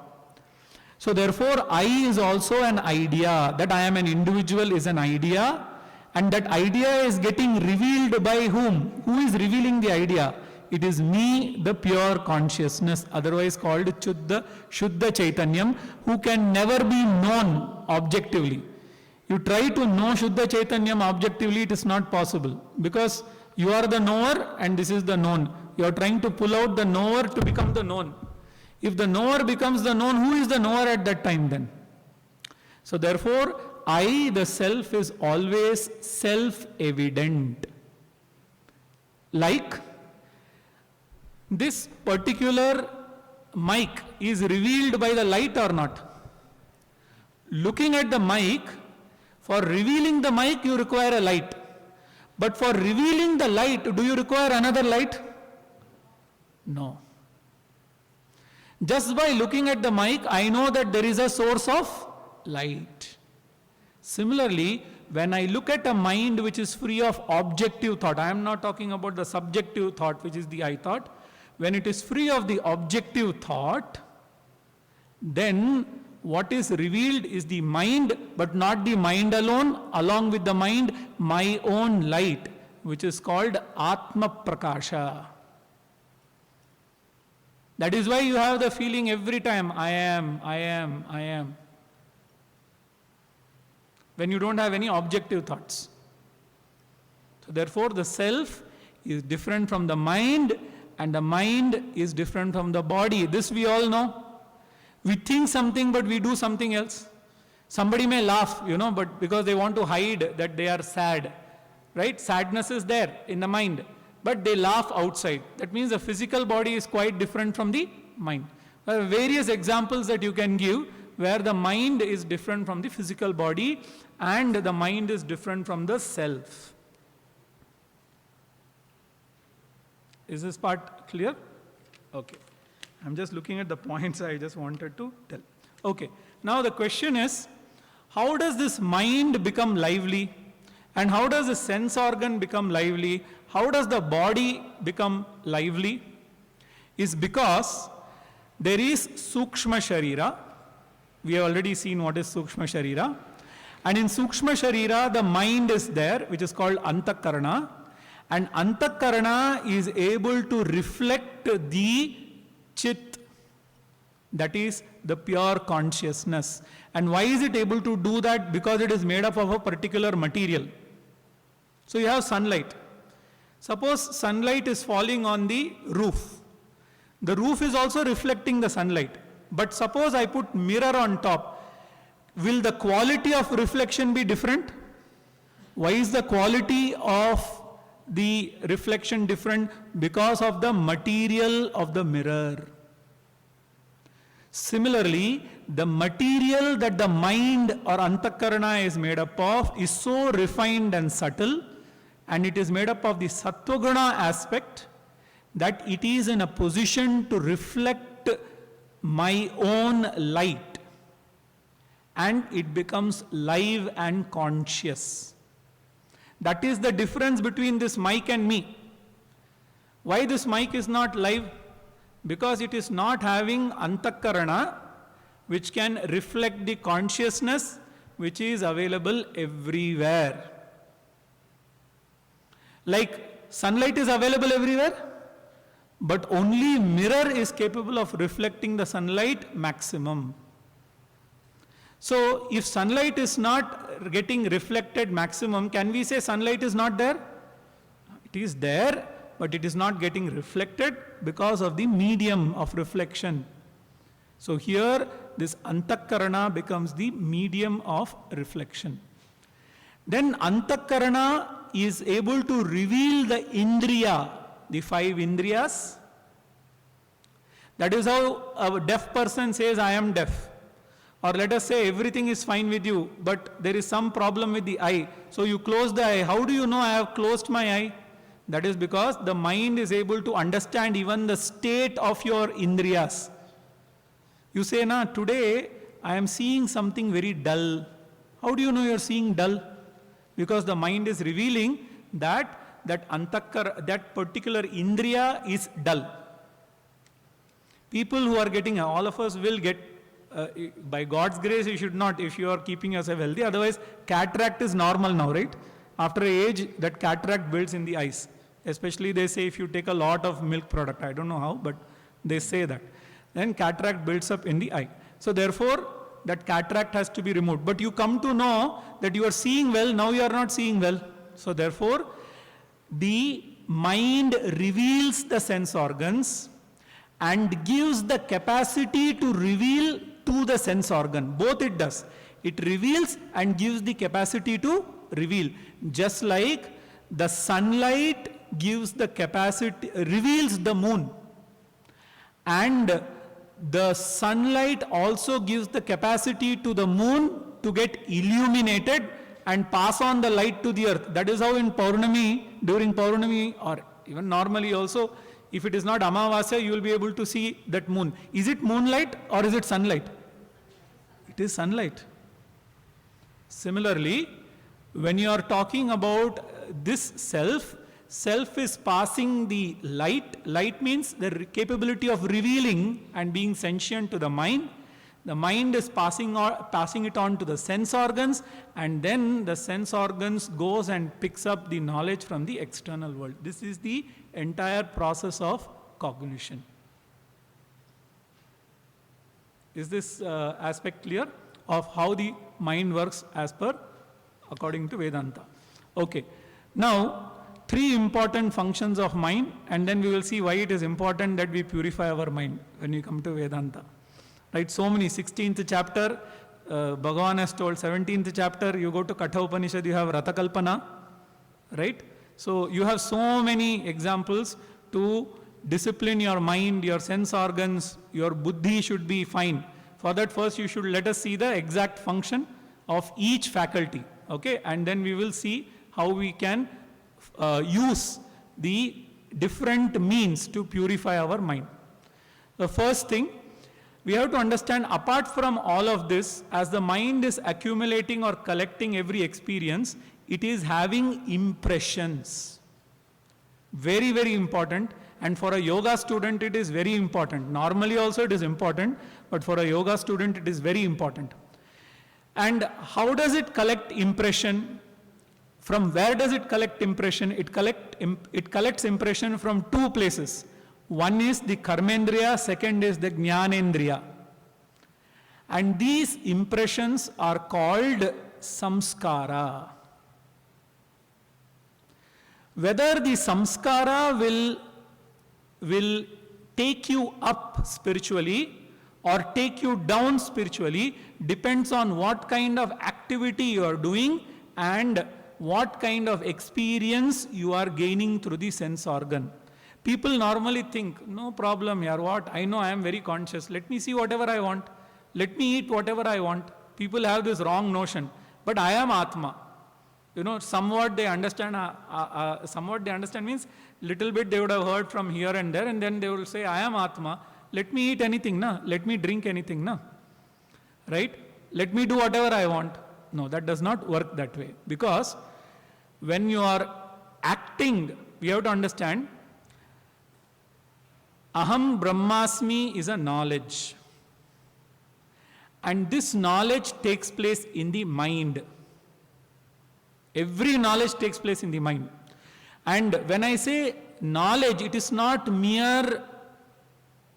So therefore, I is also an idea. That I am an individual is an idea. And that idea is getting revealed by whom? Who is revealing the idea? It is me, the pure consciousness, otherwise called Shuddha Chaitanyam, who can never be known objectively. You try to know Shuddha Chaitanyam objectively, it is not possible. Because you are the knower and this is the known. You are trying to pull out the knower to become the known. If the knower becomes the known, who is the knower at that time then? So therefore, I, the self, is always self-evident. Like this particular mic is revealed by the light or not? Looking at the mic, for revealing the mic you require a light. But for revealing the light, do you require another light? No. Just by looking at the mic, I know that there is a source of light. Similarly, when I look at a mind which is free of objective thought, I am not talking about the subjective thought, which is the I thought. When it is free of the objective thought, then What is revealed is the mind, but not the mind alone. Along with the mind, my own light, which is called Atma Prakasha. That is why you have the feeling every time, I am, I am, I am. When you don't have any objective thoughts. So therefore the self is different from the mind, and the mind is different from the body. This we all know. We think something but we do something else. Somebody may laugh, but because they want to hide that they are sad. Right? Sadness is there in the mind, but they laugh outside. That means the physical body is quite different from the mind. There are various examples that you can give where the mind is different from the physical body and the mind is different from the self. Is this part clear? Okay. I'm just looking at the points I just wanted to tell. Okay. Now the question is, how does this mind become lively? And how does the sense organ become lively? How does the body become lively? Is because there is Sukshma Sharira. We have already seen what is Sukshma Sharira. And in Sukshma Sharira, the mind is there, which is called antakarana. And antakarana is able to reflect the Chit, that is the pure consciousness. And why is it able to do that? Because it is made up of a particular material. So you have sunlight. Suppose sunlight is falling on the roof. The roof is also reflecting the sunlight. But suppose I put mirror on top. Will the quality of reflection be different? Why is the quality of the reflection different? Because of the material of the mirror. Similarly, the material that the mind or antakarana is made up of is so refined and subtle, and it is made up of the sattvaguna aspect, that it is in a position to reflect my own light, and it becomes live and conscious. That is the difference between this mic and me. Why this mic is not live? Because it is not having antakarana, which can reflect the consciousness which is available everywhere. Like sunlight is available everywhere, but only mirror is capable of reflecting the sunlight maximum. So if sunlight is not getting reflected maximum, can we say sunlight is not there? It is there, but it is not getting reflected because of the medium of reflection. So here this antakarana becomes the medium of reflection. Then antakarana is able to reveal the indriya, the 5 indriyas. That is how a deaf person says, I am deaf. Or let us say everything is fine with you, but there is some problem with the eye. So you close the eye. How do you know I have closed my eye? That is because the mind is able to understand even the state of your indriyas. You say, today I am seeing something very dull. How do you know you are seeing dull? Because the mind is revealing that particular indriya is dull. People who are getting, all of us will get, by God's grace you should not, if you are keeping yourself healthy. Otherwise, cataract is normal now, right? After age, that cataract builds in the eyes. Especially they say if you take a lot of milk product, I don't know how, but they say that. Then cataract builds up in the eye. So therefore, that cataract has to be removed. But you come to know that you are seeing well, now you are not seeing well. So therefore, the mind reveals the sense organs and gives the capacity to reveal to the sense organ. Both it does. It reveals and gives the capacity to reveal. Just like the sunlight gives the capacity, reveals the moon. And the sunlight also gives the capacity to the moon to get illuminated and pass on the light to the earth. That is how in Paurnami, during Paurnami, or even normally also, if it is not Amavasya, you will be able to see that moon. Is it moonlight or is it sunlight? It is sunlight. Similarly, when you are talking about this self, self is passing the light. Light means the capability of revealing and being sentient to the mind. The mind is passing it on to the sense organs, and then the sense organs goes and picks up the knowledge from the external world. This is the entire process of cognition. Is this aspect clear of how the mind works according to Vedanta? Okay. Now, 3 important functions of mind, and then we will see why it is important that we purify our mind when we come to Vedanta. Right, so many, 16th chapter, Bhagavan has told, 17th chapter, you go to Katha Upanishad, you have Ratakalpana, right? So you have so many examples to discipline your mind, your sense organs, your buddhi should be fine. For that, first you should let us see the exact function of each faculty, okay? And then we will see how we can use the different means to purify our mind. The first thing, we have to understand, apart from all of this, as the mind is accumulating or collecting every experience, it is having impressions. Very, very important. And for a yoga student, it is very important. Normally also it is important, but for a yoga student, it is very important. And how does it collect impression? From where does it collect impression? It collects impression from 2 places. One is the karmendriya, second is the jnanendriya. And these impressions are called samskara. Whether the samskara will take you up spiritually or take you down spiritually depends on what kind of activity you are doing and what kind of experience you are gaining through the sense organ. People normally think, no problem, yaar, what? I know I am very conscious. Let me see whatever I want. Let me eat whatever I want. People have this wrong notion. But I am Atma. You know, somewhat they understand means little bit they would have heard from here and there, and then they will say, I am Atma. Let me eat anything, na? Let me drink anything, na? Right? Let me do whatever I want. No, that does not work that way. Because when you are acting, we have to understand, Aham Brahmasmi is a knowledge. And this knowledge takes place in the mind. Every knowledge takes place in the mind. And when I say knowledge, it is not mere,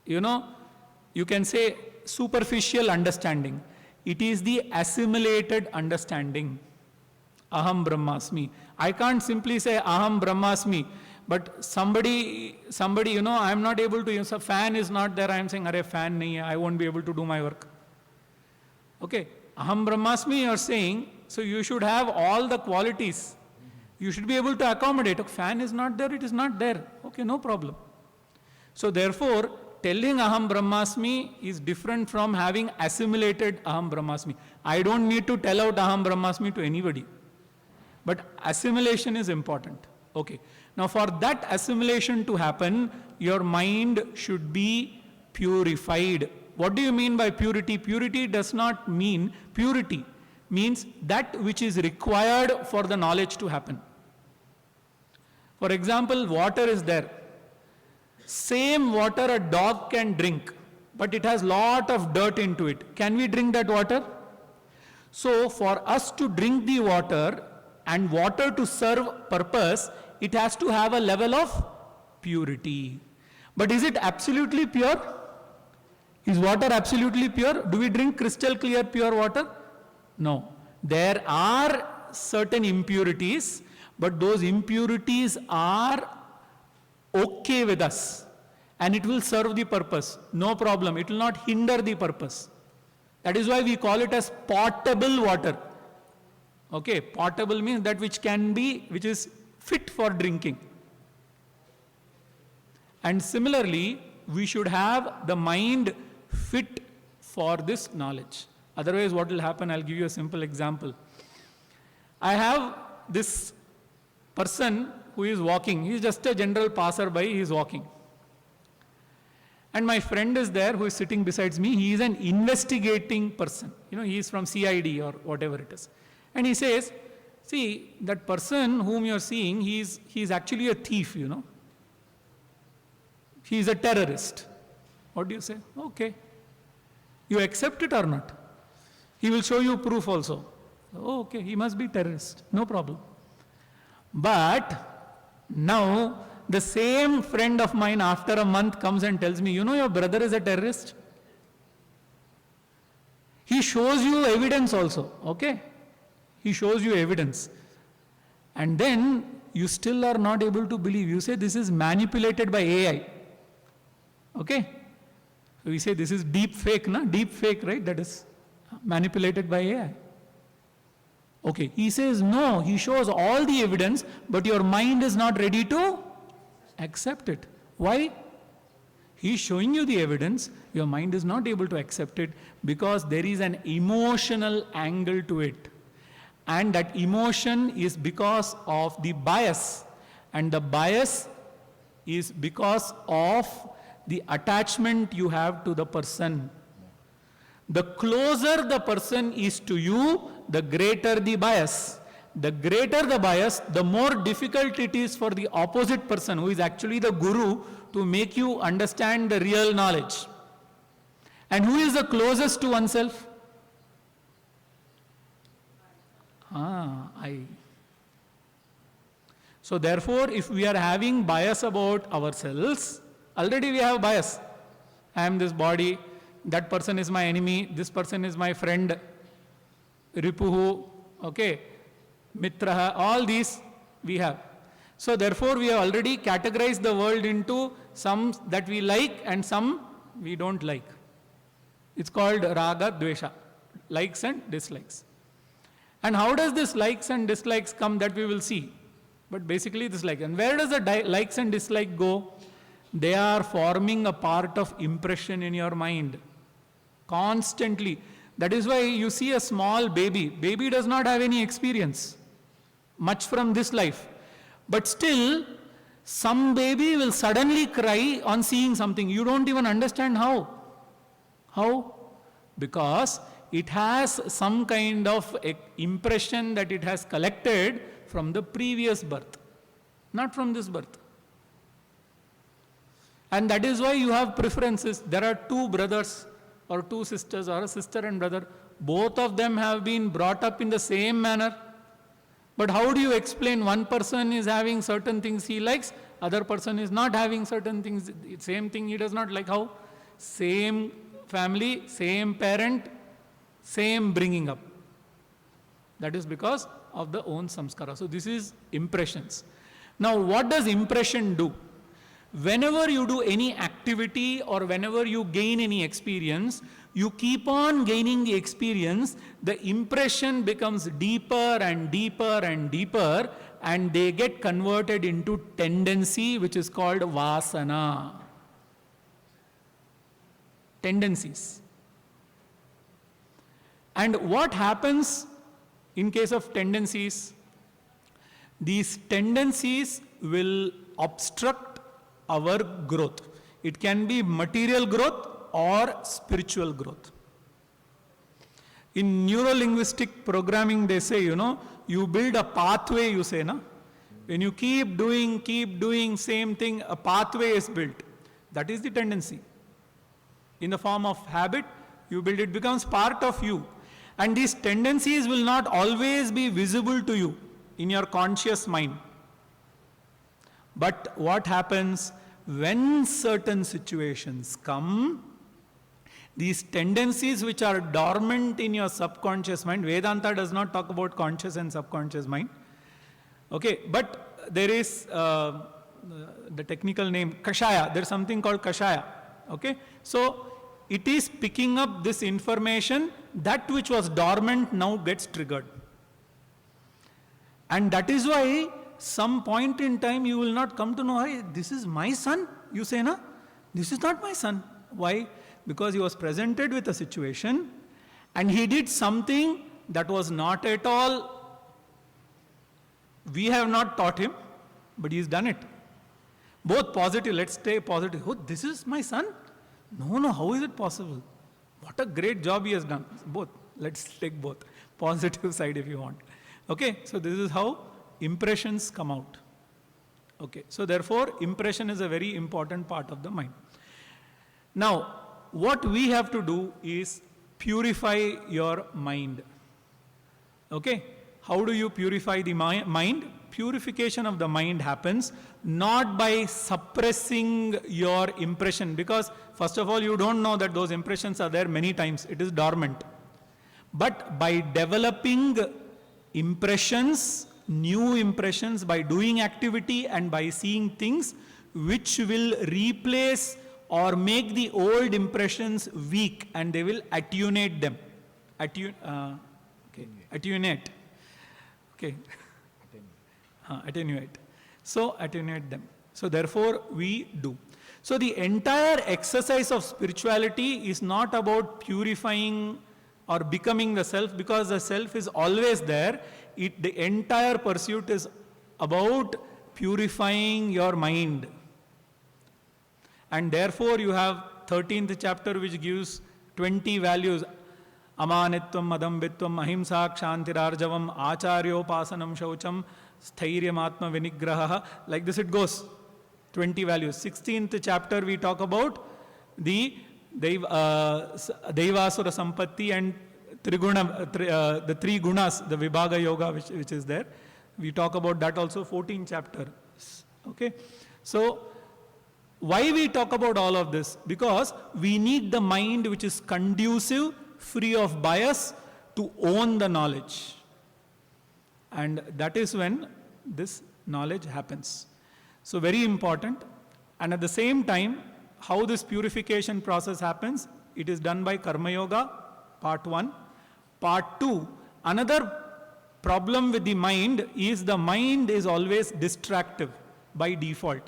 you can say superficial understanding. It is the assimilated understanding. Aham Brahmasmi. I can't simply say Aham Brahmasmi. But somebody, I am not able to use a fan is not there. I am saying, Arey, fan nahi hai, I won't be able to do my work. Okay. Aham Brahmasmi, you are saying, so you should have all the qualities. You should be able to accommodate. Okay, fan is not there, it is not there. Okay, no problem. So therefore, telling Aham Brahmasmi is different from having assimilated Aham Brahmasmi. I don't need to tell out Aham Brahmasmi to anybody. But assimilation is important. Okay. Now for that assimilation to happen, your mind should be purified. What do you mean by purity? Purity does not mean, purity means that which is required for the knowledge to happen. For example, water is there. Same water a dog can drink, but it has lot of dirt into it. Can we drink that water? So for us to drink the water and water to serve purpose, it has to have a level of purity. But is it absolutely pure? Is water absolutely pure? Do we drink crystal clear pure water? No. There are certain impurities, but those impurities are okay with us. And it will serve the purpose. No problem. It will not hinder the purpose. That is why we call it as potable water. Okay, potable means that which is fit for drinking. And similarly, we should have the mind fit for this knowledge. Otherwise, what will happen? I'll give you a simple example. I have this person who is walking. He's just a general passerby. He is walking. And my friend is there who is sitting beside me. He is an investigating person. He is from CID or whatever it is. And he says, see, that person whom you are seeing, he is actually a thief, He is a terrorist. What do you say? Okay. You accept it or not? He will show you proof also. Oh, okay, he must be terrorist, no problem. But now the same friend of mine after a month comes and tells me, you know, your brother is a terrorist. He shows you evidence also, okay? He shows you evidence. And then you still are not able to believe. You say this is manipulated by AI. Okay? So we say this is deep fake, na? Deep fake, right? That is manipulated by AI. Okay, he says no, he shows all the evidence, but your mind is not ready to accept it. Why? He is showing you the evidence, your mind is not able to accept it because there is an emotional angle to it. And that emotion is because of the bias. And the bias is because of the attachment you have to the person. The closer the person is to you, the greater the bias. The greater the bias, the more difficult it is for the opposite person, who is actually the guru, to make you understand the real knowledge. And who is the closest to oneself? I. So therefore, if we are having bias about ourselves, already we have bias. I am this body, that person is my enemy, this person is my friend, Ripuhu, okay, Mitraha, all these we have. So therefore, we have already categorized the world into some that we like and some we don't like. It's called Raga, Dvesha, likes and dislikes. And how does this likes and dislikes come, that we will see. But basically this like. And where does the likes and dislike go? They are forming a part of impression in your mind. Constantly. That is why you see a small baby. Baby does not have any experience much from this life. But still, some baby will suddenly cry on seeing something. You don't even understand how. How? Because it has some kind of impression that it has collected from the previous birth, not from this birth. And that is why you have preferences. There are two brothers or two sisters or a sister and brother. Both of them have been brought up in the same manner. But how do you explain one person is having certain things he likes, other person is not having certain things, same thing he does not like? How? Same family, same parent, same bringing up. That is because of the own samskara. So this is impressions. Now what does impression do? Whenever you do any activity or whenever you gain any experience, you keep on gaining the experience, the impression becomes deeper and deeper and deeper, and they get converted into tendency, which is called vasana. Tendencies. And what happens in case of tendencies? These tendencies will obstruct our growth. It can be material growth or spiritual growth. In neuro-linguistic programming, they say, you build a pathway, you say, na? When you keep doing same thing, a pathway is built. That is the tendency. In the form of habit, you build it, becomes part of you. And these tendencies will not always be visible to you in your conscious mind. But what happens when certain situations come, these tendencies which are dormant in your subconscious mind, Vedanta does not talk about conscious and subconscious mind. Okay, but there is the technical name, Kashaya. There is something called Kashaya. Okay, so it is picking up this information, that which was dormant now gets triggered. And that is why some point in time you will not come to know, hey, this is my son. You say, na? This is not my son. Why? Because he was presented with a situation and he did something that was not at all, we have not taught him, but he's done it. Both positive, let's stay positive. Oh, this is my son? No, how is it possible? What a great job he has done. Both, let's take both. Positive side if you want. Okay, so this is how impressions come out. Okay, so therefore impression is a very important part of the mind. Now, what we have to do is purify your mind. Okay? How do you purify the mind? Purification of the mind happens not by suppressing your impression, because first of all, you don't know that those impressions are there many times. It is dormant. But by developing impressions, new impressions, by doing activity and by seeing things which will replace or make the old impressions weak, and they will attenuate them. Attenuate. Okay. Attenuate. So, attenuate them. So, therefore, we do. So, the entire exercise of spirituality is not about purifying or becoming the self, because the self is always there. The entire pursuit is about purifying your mind. And therefore, you have 13th chapter which gives 20 values. Amanitvam, adambitvam, ahimsa, kshantirarjavam, acharyopasanam, shaucham, stairyam, atma, vinigraha. Like this it goes. 20 values. 16th chapter we talk about the Deivasura Sampatti and Triguna, the three gunas, the Vibhaga Yoga which is there. We talk about that also, 14th chapter. Okay. So, why we talk about all of this? Because we need the mind which is conducive, free of bias, to own the knowledge. And that is when this knowledge happens. So very important. And at the same time, how this purification process happens, it is done by Karma Yoga, part 1. Part 2, another problem with the mind is always distractive by default.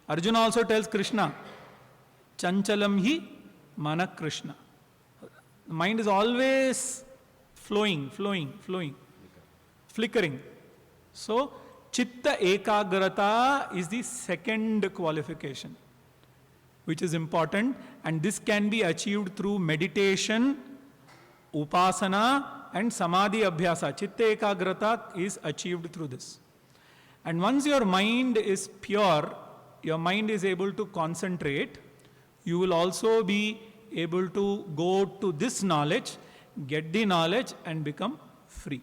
Arjuna also tells Krishna, Chanchalam hi mana Krishna. The mind is always flowing, flickering. So, Chitta Ekagrata is the second qualification, which is important, and this can be achieved through meditation, upasana and samadhi abhyasa. Chitta Ekagrata is achieved through this. And once your mind is pure, your mind is able to concentrate, you will also be able to go to this knowledge, get the knowledge and become free.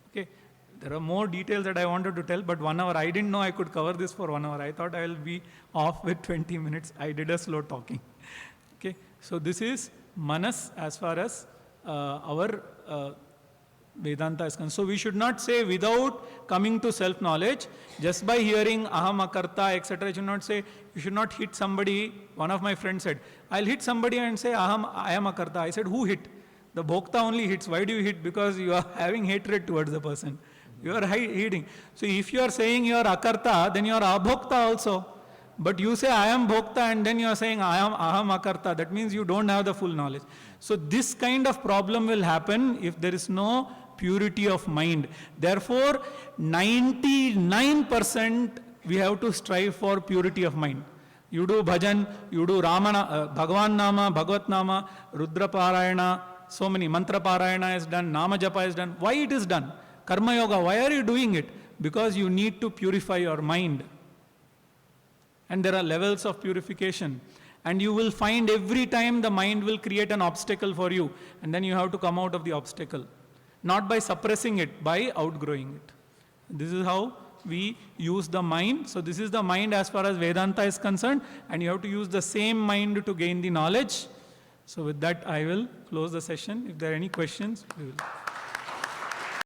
Okay. There are more details that I wanted to tell, but 1 hour, I didn't know I could cover this for 1 hour. I thought I will be off with 20 minutes. I did a slow talking. Okay. So this is manas as far as our Vedanta is concerned. So we should not say without coming to self-knowledge, just by hearing aham akarta, etc. You should not say, you should not hit somebody. One of my friends said, I'll hit somebody and say I am akarta. I said, who hit? The bhokta only hits. Why do you hit? Because you are having hatred towards the person. You are hitting. So if you are saying you are akarta, then you are abhokta also. But you say I am bhokta and then you are saying I am aham akarta. That means you don't have the full knowledge. So this kind of problem will happen if there is no purity of mind. Therefore, 99% we have to strive for purity of mind. You do bhajan, you do Ramana, Bhagavan Nama, Bhagavat Nama, Rudra Parayana, so many, Mantra Parayana is done, Nama Japa is done. Why it is done? Karma Yoga, why are you doing it? Because you need to purify your mind. And there are levels of purification. And you will find every time the mind will create an obstacle for you. And then you have to come out of the obstacle. Not by suppressing it, by outgrowing it. This is how we use the mind. So this is the mind as far as Vedanta is concerned. And you have to use the same mind to gain the knowledge. So with that, I will close the session. If there are any questions, we will.